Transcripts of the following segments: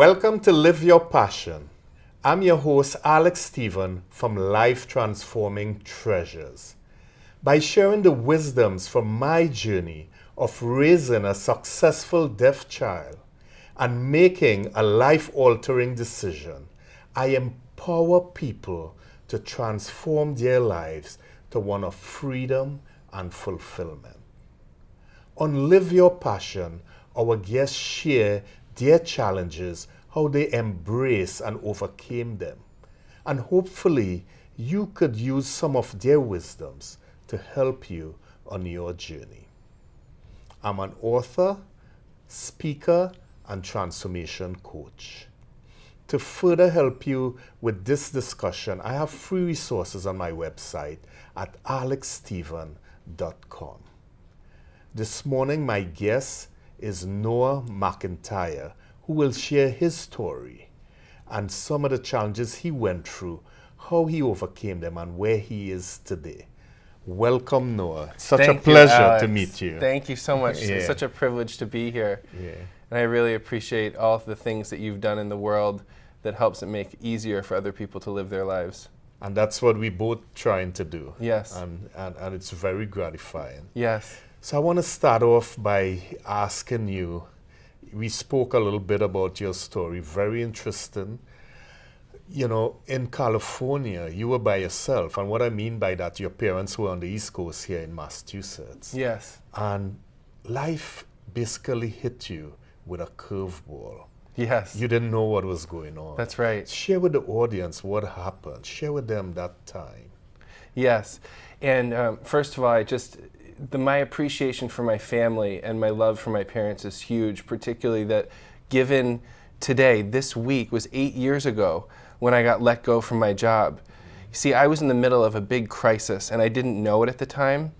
Welcome to Live Your Passion. I'm your host, Alex Stephen from Life Transforming Treasures. By sharing the wisdoms from my journey of raising a successful deaf child and making a life-altering decision, I empower people to transform their lives to one of freedom and fulfillment. On Live Your Passion, our guests share their challenges, how they embrace and overcame them. And hopefully, you could use some of their wisdoms to help you on your journey. I'm an author, speaker, and transformation coach. To further help you with this discussion, I have free resources on my website at alexstephen.com. This morning, my guest is Noah McIntyre, who will share his story and some of the challenges he went through, how he overcame them, and where he is today. Welcome, Noah. Such a pleasure to meet you. Thank you so much. It's such a privilege to be here. And I really appreciate all of the things that you've done in the world that helps it make it easier for other people to live their lives. And that's what we both trying to do. Yes. And it's very gratifying. Yes. So I want to start off by asking you, we spoke a little bit about your story, very interesting. You know, in California, you were by yourself. And what I mean by that, your parents were on the East Coast here in Massachusetts. Yes. And life basically hit you with a curveball. Yes. You didn't know what was going on. That's right. Share with the audience what happened. Share with them that time. Yes. And first of all, my appreciation for my family and my love for my parents is huge, particularly that given today, this week was 8 years ago when I got let go from my job. You see, I was in the middle of a big crisis and I didn't know it at the time.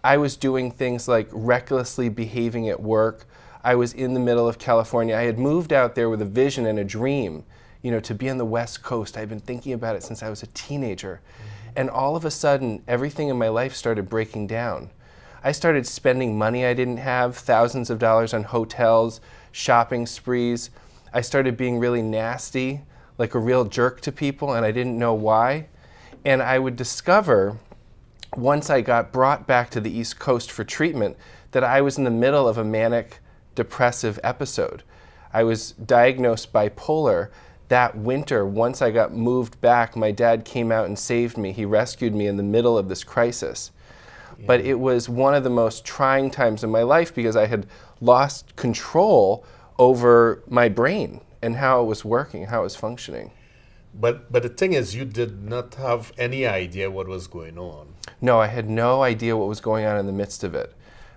I was doing things like recklessly behaving at work. I was in the middle of California. I had moved out there with a vision and a dream, you know, to be on the West Coast. I'd been thinking about it since I was a teenager. And all of a sudden, everything in my life started breaking down. I started spending money I didn't have, thousands of dollars on hotels, shopping sprees. I started being really nasty, like a real jerk to people, and I didn't know why. And I would discover, once I got brought back to the East Coast for treatment, that I was in the middle of a manic depressive episode. I was diagnosed bipolar. That winter, once I got moved back, my dad came out and saved me. He rescued me in the middle of this crisis. But it was one of the most trying times in my life because I had lost control over my brain and how it was working, how it was functioning. But the thing is, you did not have any idea what was going on. No, I had no idea what was going on in the midst of it.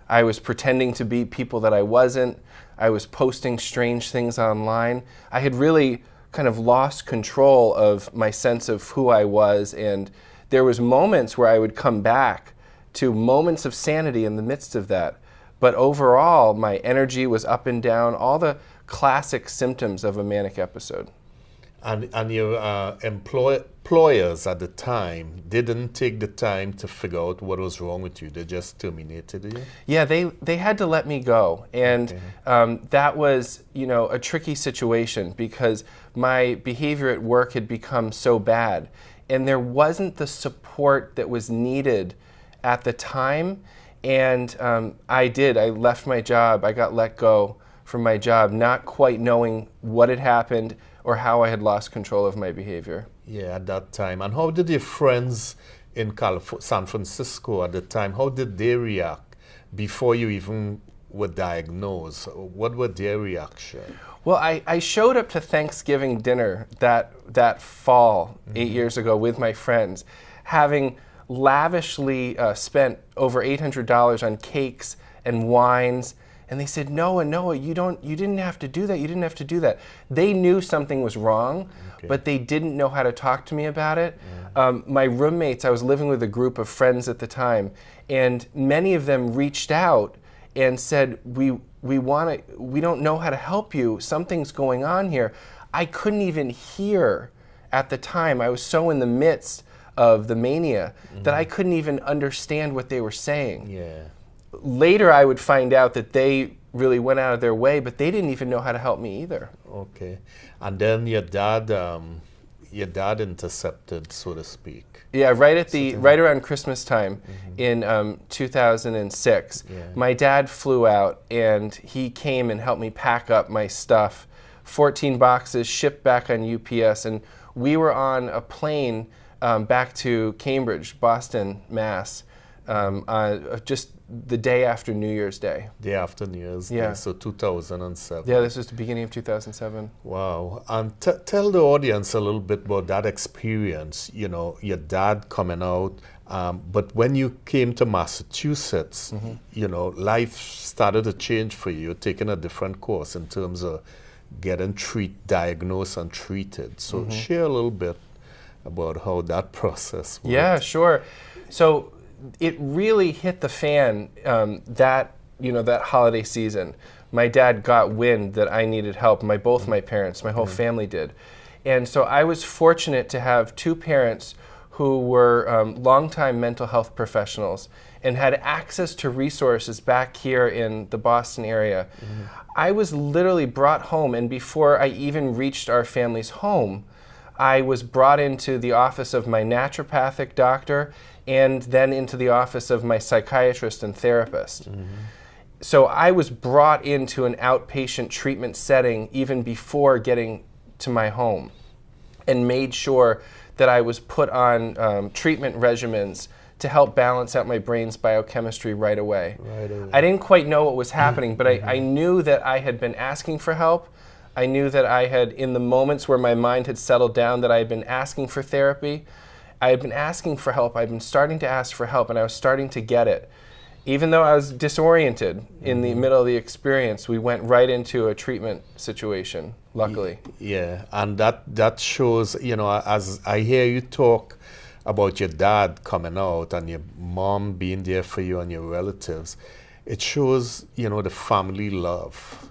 I was pretending to be people that I wasn't. I was posting strange things online. I had really kind of lost control of my sense of who I was, and there was moments where I would come back to moments of sanity in the midst of that. But overall, my energy was up and down, all the classic symptoms of a manic episode. And your employers at the time didn't take the time to figure out what was wrong with you. They just terminated you? Yeah, they had to let me go. And that was, you know, a tricky situation because my behavior at work had become so bad. And there wasn't the support that was needed at the time, and I left my job. I got let go from my job, not quite knowing what had happened or how I had lost control of my behavior. Yeah, at that time. And how did your friends in San Francisco at the time, how did they react before you even were diagnosed? What were their reaction? Well, I showed up to Thanksgiving dinner that fall, 8 years ago, with my friends, having lavishly spent over $800 on cakes and wines, and they said, Noah, you didn't have to do that. You didn't have to do that. They knew something was wrong, but they didn't know how to talk to me about it. My roommates, I was living with a group of friends at the time, and many of them reached out and said, we don't know how to help you. Something's going on here. I couldn't even hear at the time. I was so in the midst of the mania that I couldn't even understand what they were saying. Yeah. Later, I would find out that they really went out of their way, but they didn't even know how to help me either. Okay. And then your dad intercepted, so to speak. Yeah, right around Christmas time in 2006, Yeah. my dad flew out and he came and helped me pack up my stuff. 14 boxes shipped back on UPS, and we were on a plane back to Cambridge, Boston, Mass, just the day after New Year's Day. Day after New Year's Yeah. Day, so 2007. Yeah, this was the beginning of 2007. Wow. And tell the audience a little bit about that experience, your dad coming out. But when you came to Massachusetts, life started to change for you. You're taking a different course in terms of getting diagnosed and treated. So share a little bit about how that process worked. Yeah, sure. So it really hit the fan that holiday season. My dad got wind that I needed help. Both my parents, my whole family did. And so I was fortunate to have two parents who were longtime mental health professionals and had access to resources back here in the Boston area. I was literally brought home, and before I even reached our family's home, I was brought into the office of my naturopathic doctor and then into the office of my psychiatrist and therapist. So I was brought into an outpatient treatment setting even before getting to my home, and made sure that I was put on treatment regimens to help balance out my brain's biochemistry right away. I didn't quite know what was happening, but I knew that I had been asking for help. I knew that I had, in the moments where my mind had settled down, that I had been asking for therapy. I had been asking for help. I'd been starting to ask for help, and I was starting to get it. Even though I was disoriented in the middle of the experience, we went right into a treatment situation, luckily. Yeah, and that shows, as I hear you talk about your dad coming out and your mom being there for you and your relatives, it shows, the family love.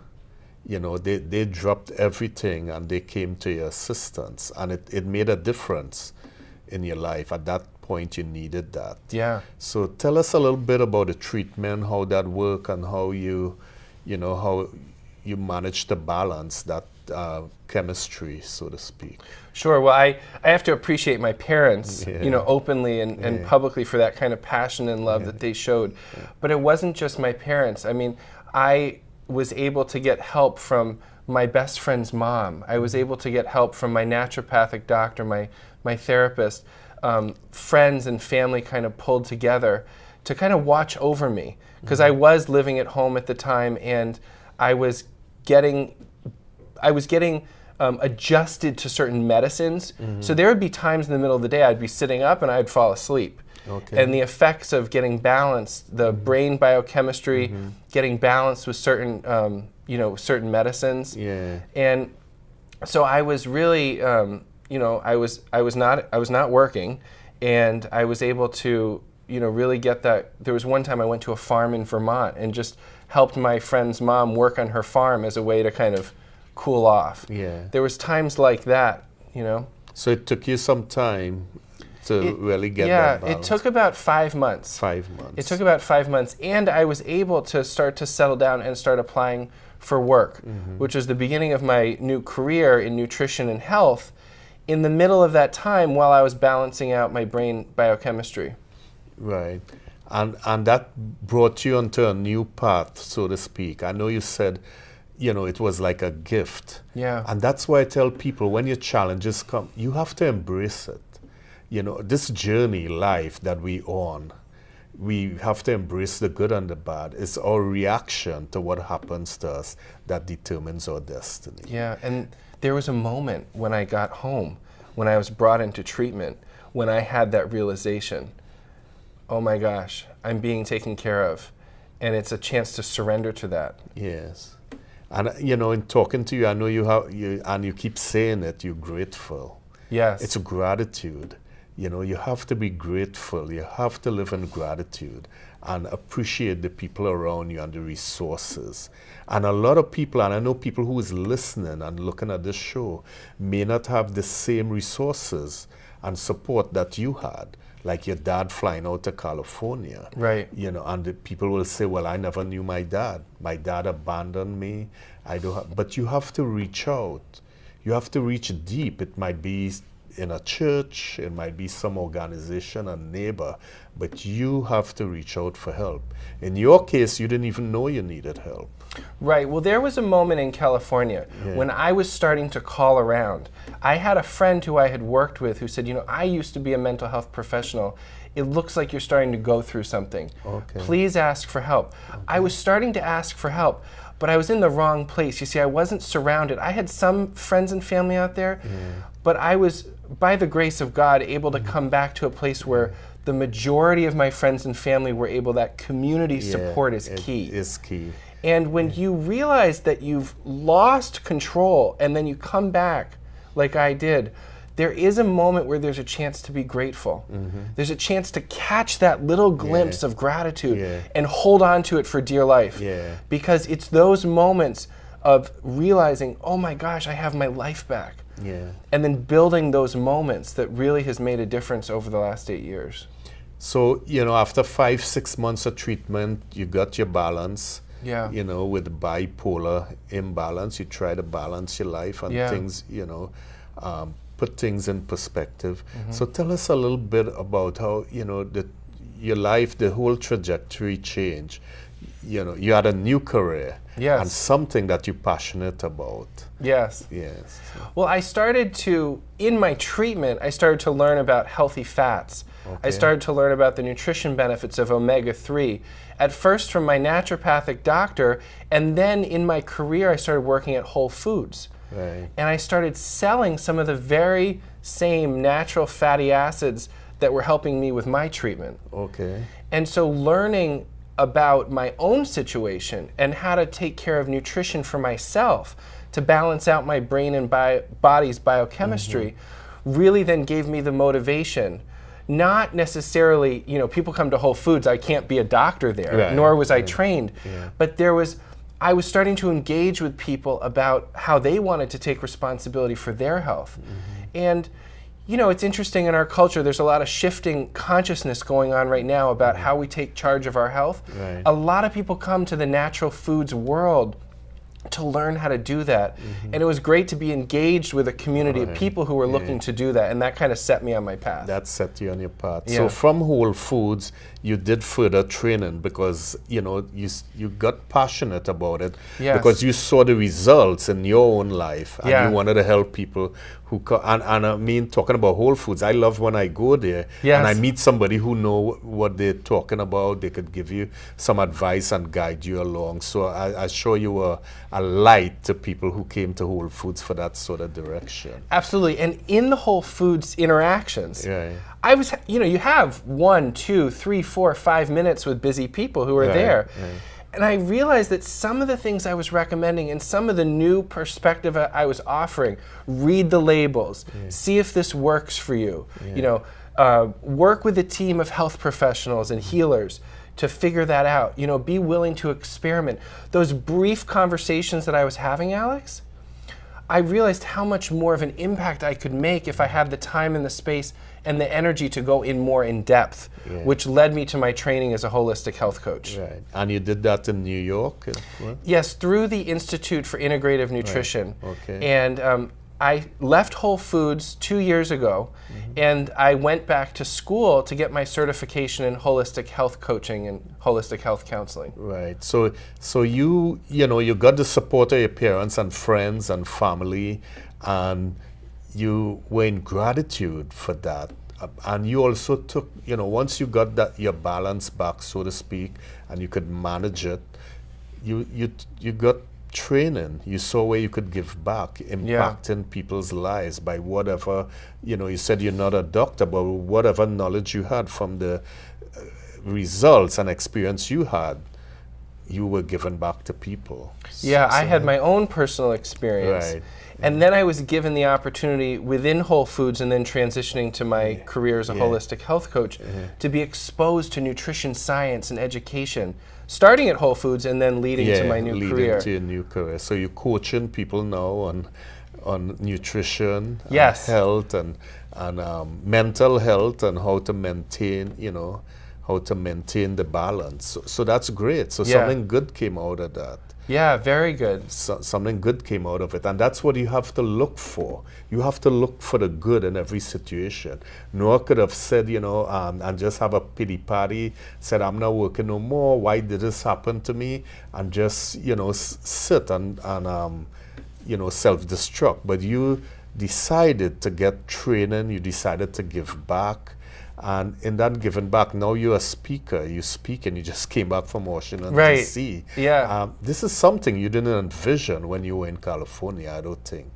They dropped everything and they came to your assistance, and it made a difference in your life. At that point, you needed that. Yeah. So tell us a little bit about the treatment, how that worked, and how how you managed to balance that chemistry, so to speak. Sure. Well, I have to appreciate my parents, openly and publicly for that kind of passion and love that they showed. But it wasn't just my parents. I mean, I was able to get help from my best friend's mom. I was able to get help from my naturopathic doctor, my therapist. Friends and family kind of pulled together to kind of watch over me, because I was living at home at the time, and I was getting adjusted to certain medicines. So there would be times in the middle of the day I'd be sitting up and I'd fall asleep. Okay. And the effects of getting balanced, the brain biochemistry, getting balanced with certain certain medicines. Yeah. And so I was really I was not working, and I was able to really get that. There was one time I went to a farm in Vermont and just helped my friend's mom work on her farm as a way to kind of cool off. Yeah. There was times like that, So it took you some time to really get that Yeah, balance. it took about 5 months. 5 months. It took about 5 months, and I was able to start to settle down and start applying for work, which was the beginning of my new career in nutrition and health, in the middle of that time while I was balancing out my brain biochemistry. Right. And that brought you onto a new path, so to speak. I know you said, it was like a gift. Yeah. And that's why I tell people, when your challenges come, you have to embrace it. This journey, life that we on, we have to embrace the good and the bad. It's our reaction to what happens to us that determines our destiny. Yeah, and there was a moment when I got home, when I was brought into treatment, when I had that realization, oh my gosh, I'm being taken care of. And it's a chance to surrender to that. Yes. And in talking to you, I know and you keep saying it, you're grateful. Yes. It's gratitude. You have to be grateful. You have to live in gratitude and appreciate the people around you and the resources. And a lot of people, and I know people who is listening and looking at this show, may not have the same resources and support that you had. like your dad flying out to California. Right. You know, and the people will say, well, I never knew my dad. My dad abandoned me. But you have to reach out. You have to reach deep. It might be in a church, it might be some organization, a neighbor, but you have to reach out for help. In your case, you didn't even know you needed help. Right. Well, there was a moment in California when I was starting to call around. I had a friend who I had worked with who said, you know, I used to be a mental health professional. It looks like you're starting to go through something. Okay. Please ask for help. Okay. I was starting to ask for help, but I was in the wrong place. You see, I wasn't surrounded. I had some friends and family out there, but I was, by the grace of God, able to come back to a place where the majority of my friends and family were able, that community support is key. It is key. And when you realize that you've lost control and then you come back like I did, there is a moment where there's a chance to be grateful. There's a chance to catch that little glimpse of gratitude and hold on to it for dear life. Because it's those moments of realizing, oh my gosh, I have my life back. And then building those moments that really has made a difference over the last 8 years. So, you know, after 5-6 months of treatment, you got your balance. You know, with the bipolar imbalance, you try to balance your life and things, you know, put things in perspective. So tell us a little bit about how, you know, your life, the whole trajectory changed. You know, you had a new career and something that you're passionate about. Yes. Well, I started to, in my treatment, I started to learn about healthy fats. I started to learn about the nutrition benefits of omega-3. At first from my naturopathic doctor, and then in my career I started working at Whole Foods. And I started selling some of the very same natural fatty acids that were helping me with my treatment. And so learning about my own situation and how to take care of nutrition for myself to balance out my brain and body's biochemistry really then gave me the motivation. Not necessarily, you know, people come to Whole Foods, I can't be a doctor there, nor was I trained, but I was starting to engage with people about how they wanted to take responsibility for their health. And, you know, it's interesting in our culture, there's a lot of shifting consciousness going on right now about how we take charge of our health. A lot of people come to the natural foods world to learn how to do that. And it was great to be engaged with a community of people who were looking to do that, and that kind of set me on my path. That set you on your path. So from Whole Foods, you did further training because, you know, you got passionate about it because you saw the results in your own life and you wanted to help people who and I mean, talking about Whole Foods, I love when I go there and I meet somebody who know what they're talking about. They could give you some advice and guide you along. So I show you were a light to people who came to Whole Foods for that sort of direction. Absolutely. And in the Whole Foods interactions, I was, you know, you have 1, 2, 3, 4, 5 minutes with busy people who are there. And I realized that some of the things I was recommending and some of the new perspective I was offering, read the labels, see if this works for you, you know, work with a team of health professionals and healers to figure that out, you know, be willing to experiment. Those brief conversations that I was having, Alex, I realized how much more of an impact I could make if I had the time and the space and the energy to go in more in depth, which led me to my training as a holistic health coach. And you did that in New York? Yes, through the Institute for Integrative Nutrition. And I left Whole Foods 2 years ago, and I went back to school to get my certification in holistic health coaching and holistic health counseling. So you know, you got the support of your parents and friends and family, and you were in gratitude for that. And you also took, you know, once you got that your balance back, so to speak, and you could manage it, you got training. You saw where you could give back, impacting people's lives by whatever, you know, you said you're not a doctor, but whatever knowledge you had from the results and experience you had, you were given back to people. I had my own personal experience. And then I was given the opportunity within Whole Foods and then transitioning to my career as a holistic health coach to be exposed to nutrition science and education, starting at Whole Foods and then leading to my new career. Leading to your new career. So you're coaching people now on nutrition, yes, health, and mental health and how to maintain, how to maintain the balance. So that's great. So something good came out of that. Yeah, very good. Something good came out of it. And that's what you have to look for. You have to look for the good in every situation. Noah could have said, and just have a pity party, said, I'm not working no more. Why did this happen to me? And just, sit and self-destruct. But you decided to get training. You decided to give back. And in that giving back, now you're a speaker. You speak, and you just came back from Washington, D.C. Yeah. This is something you didn't envision when you were in California, I don't think.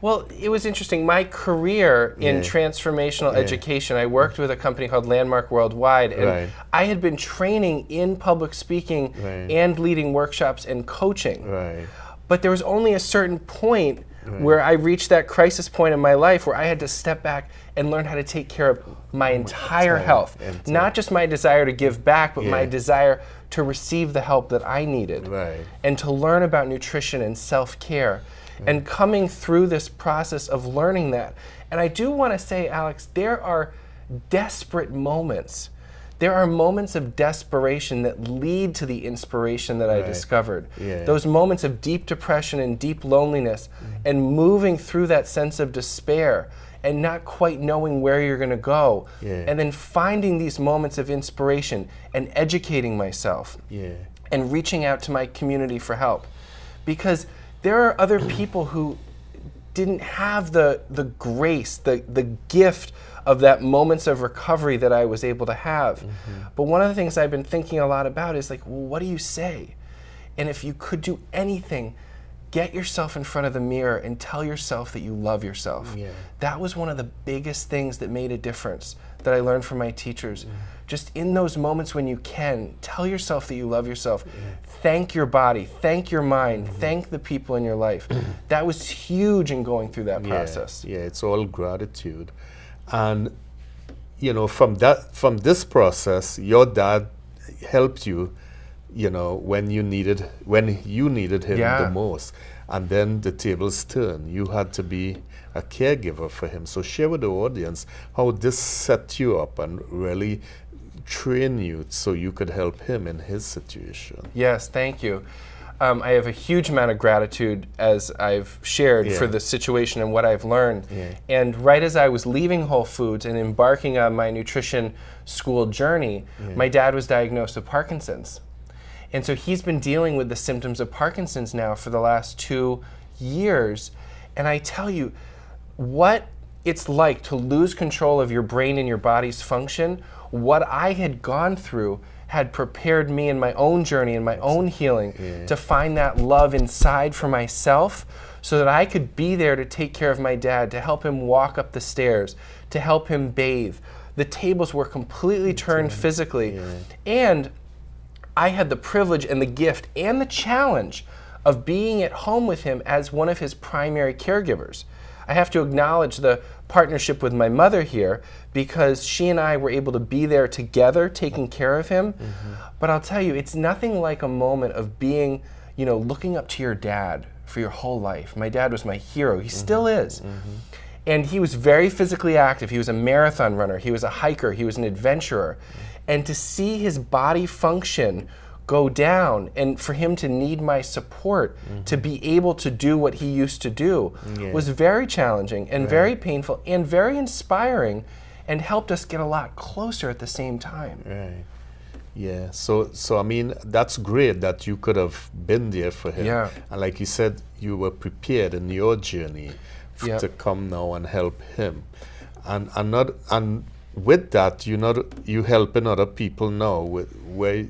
Well, it was interesting. My career in transformational education, I worked with a company called Landmark Worldwide, and I had been training in public speaking and leading workshops and coaching. But there was only a certain point where I reached that crisis point in my life where I had to step back and learn how to take care of my entire health. Not just my desire to give back, but my desire to receive the help that I needed. And to learn about nutrition and self-care. And coming through this process of learning that. And I do want to say, Alex, there are desperate moments. There are moments of desperation that lead to the inspiration that I discovered. Those moments of deep depression and deep loneliness and moving through that sense of despair and not quite knowing where you're going to go. And then finding these moments of inspiration and educating myself and reaching out to my community for help. Because there are other people who didn't have the grace, the gift of that moments of recovery that I was able to have. But one of the things I've been thinking a lot about is like, well, what do you say? And if you could do anything, get yourself in front of the mirror and tell yourself that you love yourself. That was one of the biggest things that made a difference that I learned from my teachers. Just in those moments when you can, tell yourself that you love yourself. Thank your body, thank your mind, thank the people in your life. That was huge in going through that process. It's all gratitude. And from this process, your dad helped you, when you needed him the most. And then the tables turned. You had to be a caregiver for him. So share with the audience how this set you up and really train you so you could help him in his situation. Yes, thank you. I have a huge amount of gratitude, as I've shared, for the situation and what I've learned. And right as I was leaving Whole Foods and embarking on my nutrition school journey, my dad was diagnosed with Parkinson's. And so he's been dealing with the symptoms of Parkinson's now for the last 2 years. And I tell you, what it's like to lose control of your brain and your body's function, what I had gone through had prepared me in my own journey and my own healing to find that love inside for myself so that I could be there to take care of my dad, to help him walk up the stairs, to help him bathe. The tables were completely turned physically. And I had the privilege and the gift and the challenge of being at home with him as one of his primary caregivers. I have to acknowledge the partnership with my mother here because she and I were able to be there together taking care of him. But I'll tell you, it's nothing like a moment of being, looking up to your dad for your whole life. My dad was my hero. He still is. And he was very physically active. He was a marathon runner. He was a hiker. He was an adventurer. And to see his body function go down and for him to need my support to be able to do what he used to do was very challenging and very painful and very inspiring and helped us get a lot closer at the same time. So I mean, that's great that you could have been there for him. And like you said, you were prepared in your journey to come now and help him. And with that, you helping other people now.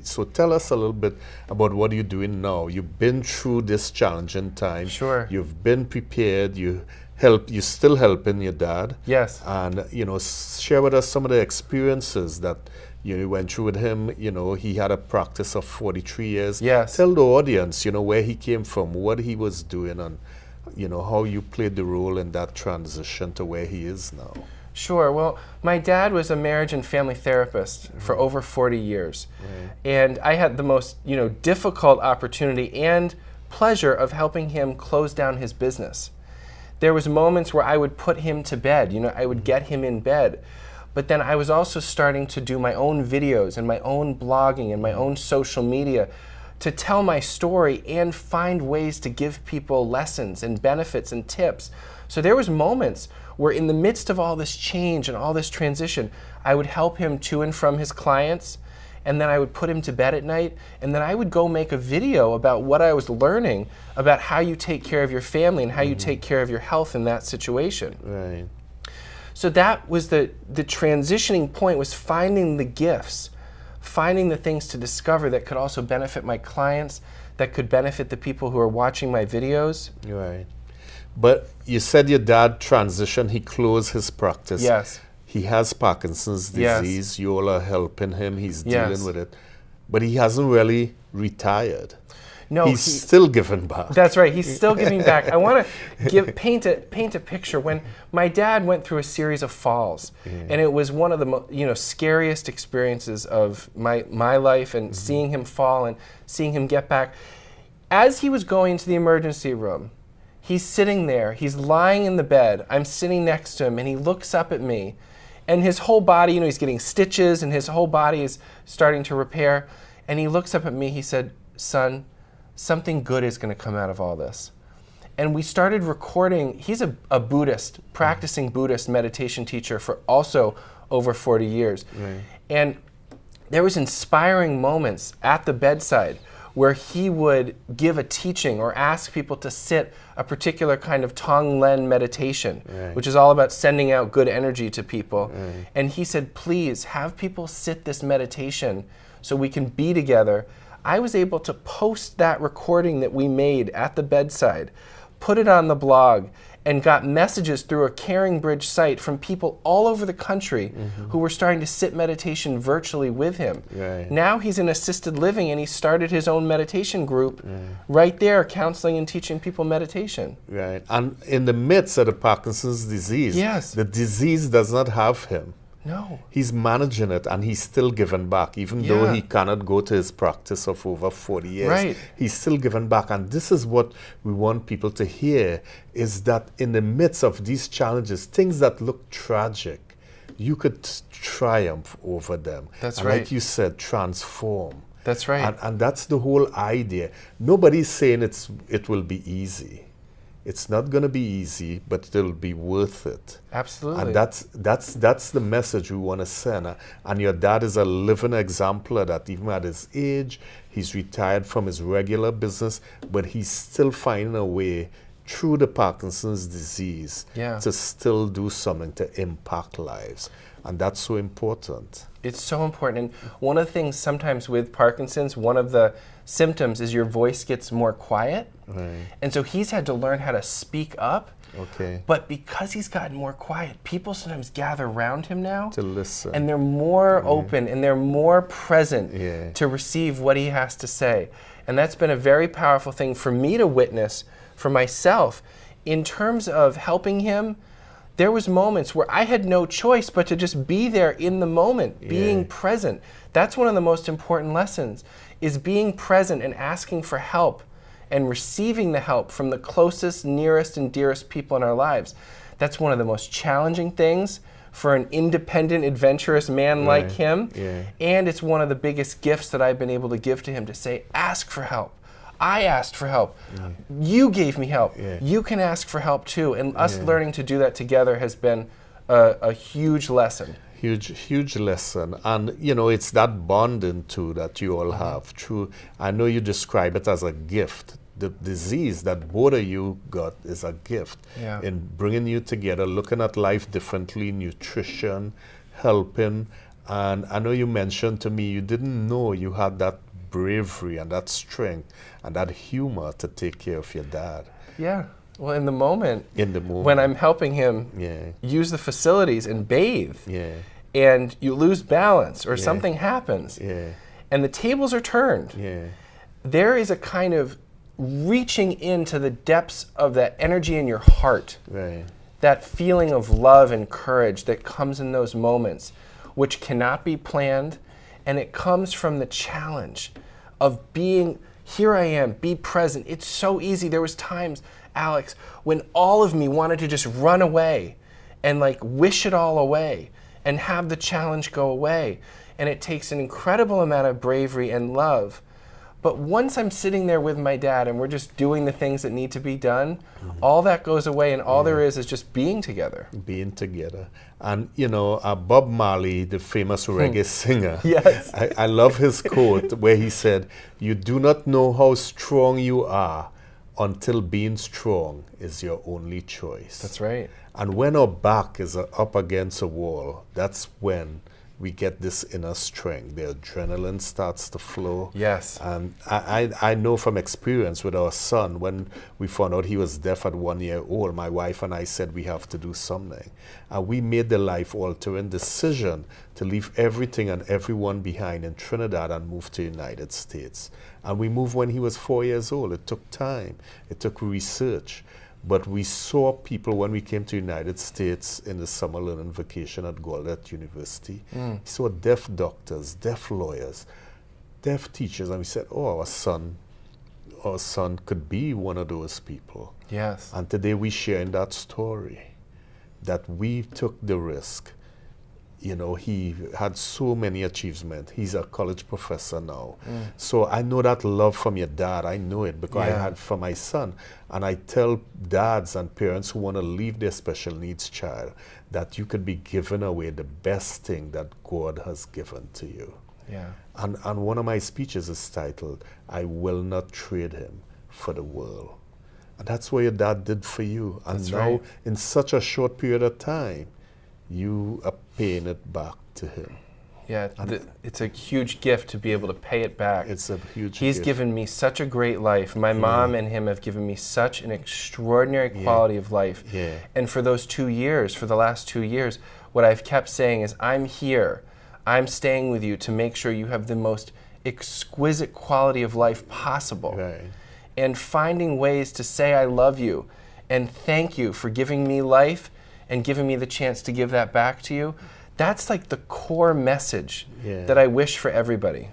So tell us a little bit about what you're doing now. You've been through this challenging time. You've been prepared. You're still helping your dad. And share with us some of the experiences that you went through with him. He had a practice of 43 years. Tell the audience, where he came from, what he was doing, and how you played the role in that transition to where he is now. Sure. Well, my dad was a marriage and family therapist for over 40 years. And I had the most, difficult opportunity and pleasure of helping him close down his business. There was moments where I would put him to bed, you know, I would get him in bed. But then I was also starting to do my own videos and my own blogging and my own social media to tell my story and find ways to give people lessons and benefits and tips. So there was moments where in the midst of all this change and all this transition, I would help him to and from his clients, and then I would put him to bed at night, and then I would go make a video about what I was learning about how you take care of your family and how you take care of your health in that situation. Right. So that was the transitioning point, was finding the gifts, finding the things to discover that could also benefit my clients, that could benefit the people who are watching my videos. Right. But you said your dad transitioned, he closed his practice. Yes. He has Parkinson's disease. Yes. You all are helping him. He's dealing Yes. with it. But he hasn't really retired. No, he's still giving back. That's right. He's still giving back. I want to paint a picture. When my dad went through a series of falls, and it was one of the scariest experiences of my life, and seeing him fall and seeing him get back. As he was going to the emergency room, he's sitting there. He's lying in the bed. I'm sitting next to him, and he looks up at me, and his whole body, he's getting stitches, and his whole body is starting to repair. And he looks up at me. He said, "Son, something good is going to come out of all this." And we started recording. He's a Buddhist, practicing Buddhist meditation teacher for also over 40 years. Right. And there was inspiring moments at the bedside where he would give a teaching or ask people to sit a particular kind of Tonglen meditation, right, which is all about sending out good energy to people. Right. And he said, "Please have people sit this meditation so we can be together." I was able to post that recording that we made at the bedside, put it on the blog, and got messages through a Caring Bridge site from people all over the country who were starting to sit meditation virtually with him. Right. Now he's in assisted living, and he started his own meditation group right there, counseling and teaching people meditation. Right. And in the midst of the Parkinson's disease, yes, the disease does not have him. No. He's managing it, and he's still giving back. Even though he cannot go to his practice of over 40 years, right, he's still giving back. And this is what we want people to hear, is that in the midst of these challenges, things that look tragic, you could triumph over them. That's and right. Like you said, transform. That's right. And that's the whole idea. Nobody's saying it will be easy. It's not going to be easy, but it'll be worth it. Absolutely. And that's the message we want to send. And your dad is a living example of that. Even at his age, he's retired from his regular business, but he's still finding a way through the Parkinson's disease to still do something to impact lives. And that's so important. It's so important. And one of the things sometimes with Parkinson's, one of the symptoms is your voice gets more quiet. Right. And so he's had to learn how to speak up. Okay. But because he's gotten more quiet, people sometimes gather around him now to listen. And they're more open and they're more present to receive what he has to say. And that's been a very powerful thing for me to witness for myself. In terms of helping him, there was moments where I had no choice but to just be there in the moment, being present. That's one of the most important lessons, is being present and asking for help and receiving the help from the closest, nearest, and dearest people in our lives. That's one of the most challenging things for an independent, adventurous man like him. And it's one of the biggest gifts that I've been able to give to him, to say, ask for help. I asked for help. You gave me help. You can ask for help too. And us learning to do that together has been a huge lesson. Huge lesson. And, it's that bonding too that you all have. True. I know you describe it as a gift. The disease that both of you got is a gift in bringing you together, looking at life differently, nutrition, helping. And I know you mentioned to me you didn't know you had that bravery and that strength and that humor to take care of your dad. Yeah. Well, in the moment when I'm helping him use the facilities and bathe, and you lose balance or something happens, and the tables are turned, there is a kind of reaching into the depths of that energy in your heart, that feeling of love and courage that comes in those moments, which cannot be planned, and it comes from the challenge of being, here I am, be present. It's so easy. There was times Alex, when all of me wanted to just run away and like wish it all away and have the challenge go away. And it takes an incredible amount of bravery and love. But once I'm sitting there with my dad and we're just doing the things that need to be done, all that goes away, and all there is just being together. Being together. And, you know, Bob Marley, the famous reggae singer, Yes. I love his quote where he said, "You do not know how strong you are until being strong is your only choice." That's right. And when our back is up against a wall, that's when we get this inner strength. The adrenaline starts to flow. Yes. And I know from experience with our son, when we found out he was deaf at 1 year old, my wife and I said we have to do something. And we made the life-altering decision to leave everything and everyone behind in Trinidad and move to the United States. And we moved when he was 4 years old. It took time. It took research. But we saw people when we came to the United States in the summer learning vacation at Gallaudet University. We saw deaf doctors, deaf lawyers, deaf teachers, and we said, oh, our son could be one of those people. Yes. And today we share in that story that we took the risk. You know, he had so many achievements. He's a college professor now. So I know that love from your dad. I know it because I had from my son. And I tell dads and parents who want to leave their special needs child that you could be giving away the best thing that God has given to you. Yeah. And one of my speeches is titled, "I will not trade him for the world." And that's what your dad did for you. And That's now, right. in such a short period of time, you are paying it back to him. Yeah, it's a huge gift to be able to pay it back. It's a huge He's gift. given me such a great life. My mom and him have given me such an extraordinary quality of life. Yeah. And for those 2 years, for the last 2 years, what I've kept saying is, I'm here. I'm staying with you to make sure you have the most exquisite quality of life possible. Right. And finding ways to say I love you and thank you for giving me life and giving me the chance to give that back to you. That's like the core message that I wish for everybody.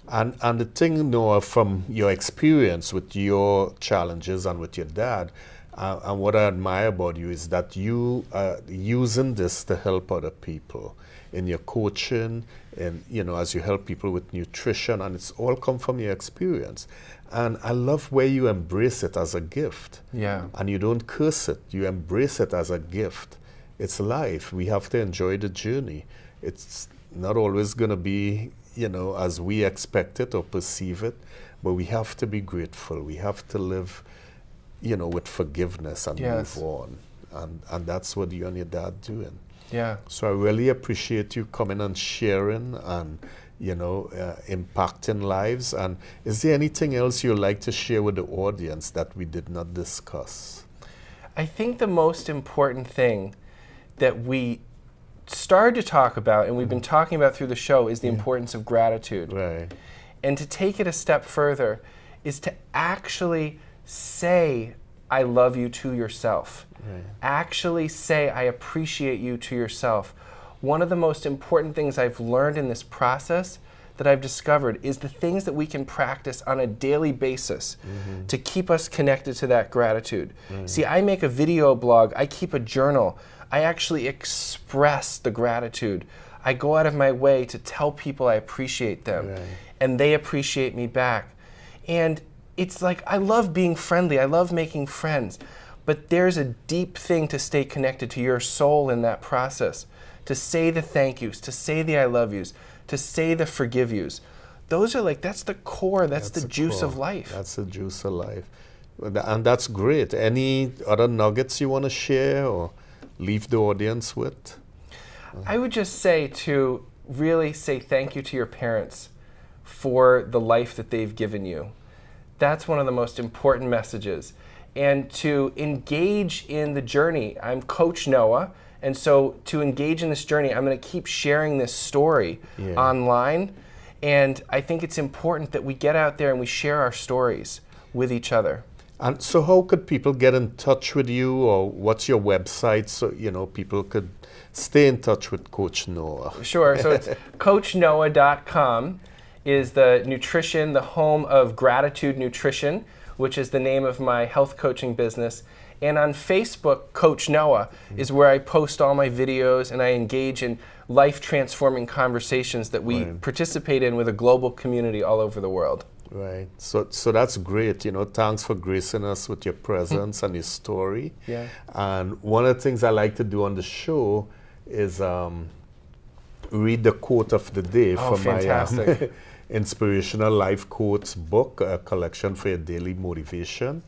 And the thing, Noah, from your experience with your challenges and with your dad, and what I admire about you is that you are using this to help other people in your coaching, and you know, as you help people with nutrition, and it's all come from your experience. And I love where you embrace it as a gift. Yeah. And you don't curse it. You embrace it as a gift. It's life. We have to enjoy the journey. It's not always going to be, you know, as we expect it or perceive it, but we have to be grateful. We have to live, you know, with forgiveness and move on. And that's what you and your dad doing. Yeah. So I really appreciate you coming and sharing and, you know, impacting lives. And is there anything else you'd like to share with the audience that we did not discuss? I think the most important thing that we started to talk about, and we've been talking about through the show, is the importance of gratitude. Right. And to take it a step further is to actually say, I love you to yourself. Right. Actually say, I appreciate you to yourself. One of the most important things I've learned in this process that I've discovered is the things that we can practice on a daily basis to keep us connected to that gratitude. See, I make a video blog, I keep a journal, I actually express the gratitude. I go out of my way to tell people I appreciate them, and they appreciate me back. And it's like, I love being friendly, I love making friends, but there's a deep thing to stay connected to your soul in that process, to say the thank yous, to say the I love yous, to say the forgive yous. Those are like, that's the core, that's the juice of life. That's the juice of life. And that's great. Any other nuggets you want to share or leave the audience with? I would just say to really say thank you to your parents for the life that they've given you. That's one of the most important messages. And to engage in the journey. I'm Coach Noah, and so to engage in this journey, I'm going to keep sharing this story online. And I think it's important that we get out there and we share our stories with each other. And so how could people get in touch with you, or what's your website so, you know, people could stay in touch with Coach Noah? Sure. So it's CoachNoah.com is the nutrition, the home of Gratitude Nutrition. which is the name of my health coaching business. And on Facebook, Coach Noah is where I post all my videos and I engage in life-transforming conversations that we participate in with a global community all over the world. Right. So that's great. You know, thanks for gracing us with your presence and your story. Yeah. And one of the things I like to do on the show is read the quote of the day from my Inspirational Life Quotes book, a collection for your daily motivation.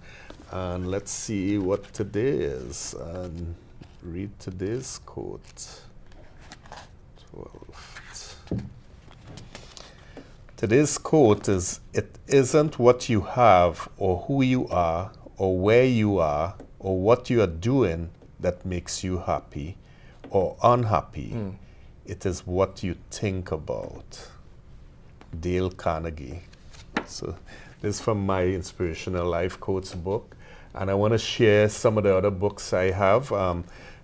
And let's see what today is. And read today's quote. 12th. Today's quote is, "It isn't what you have or who you are or where you are or what you are doing that makes you happy or unhappy. It is what you think about." Dale Carnegie. So this is from my Inspirational Life Quotes book. And I want to share some of the other books I have.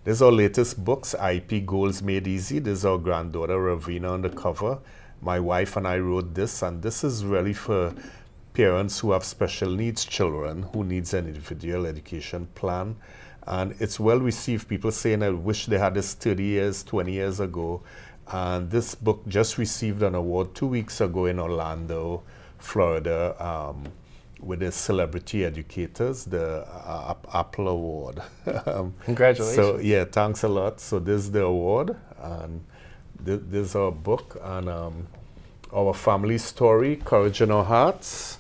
This is our latest books, IP Goals Made Easy. This is our granddaughter, Ravina, on the cover. My wife and I wrote this, and this is really for parents who have special needs children who needs an individual education plan. And it's well received. People saying, I wish they had this 30 years, 20 years ago. And this book just received an award 2 weeks ago in Orlando, Florida, with the Celebrity Educators, the Apple Award. Congratulations. So, yeah, thanks a lot. So this is the award, and this is our book, and our family story, Courage in Our Hearts,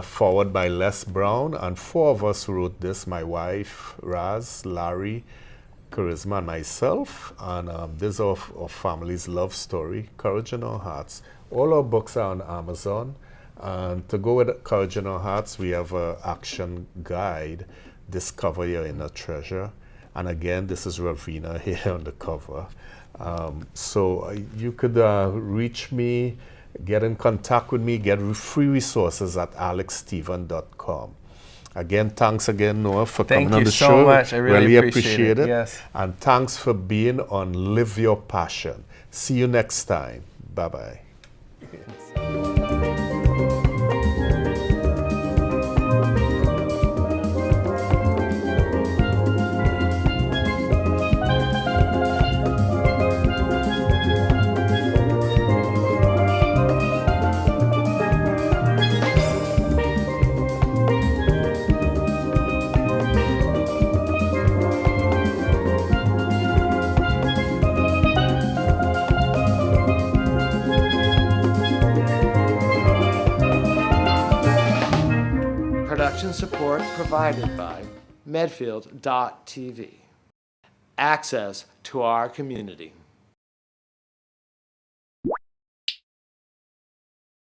forward by Les Brown, and 4 of us wrote this, my wife, Raz, Larry, Charisma, and myself, and this is our family's love story, Courage in Our Hearts. All our books are on Amazon, and to go with Courage in Our Hearts, we have an action guide, Discover Your Inner Treasure, and again, this is Ravina here on the cover. So you could reach me, get in contact with me, get free resources at alexstephen.com. Again, thanks again, Noah, for coming on the show. Thank you so much. I really appreciate it. Yes. And thanks for being on Live Your Passion. See you next time. Bye-bye. Production support provided by Medfield.tv. Access to our community.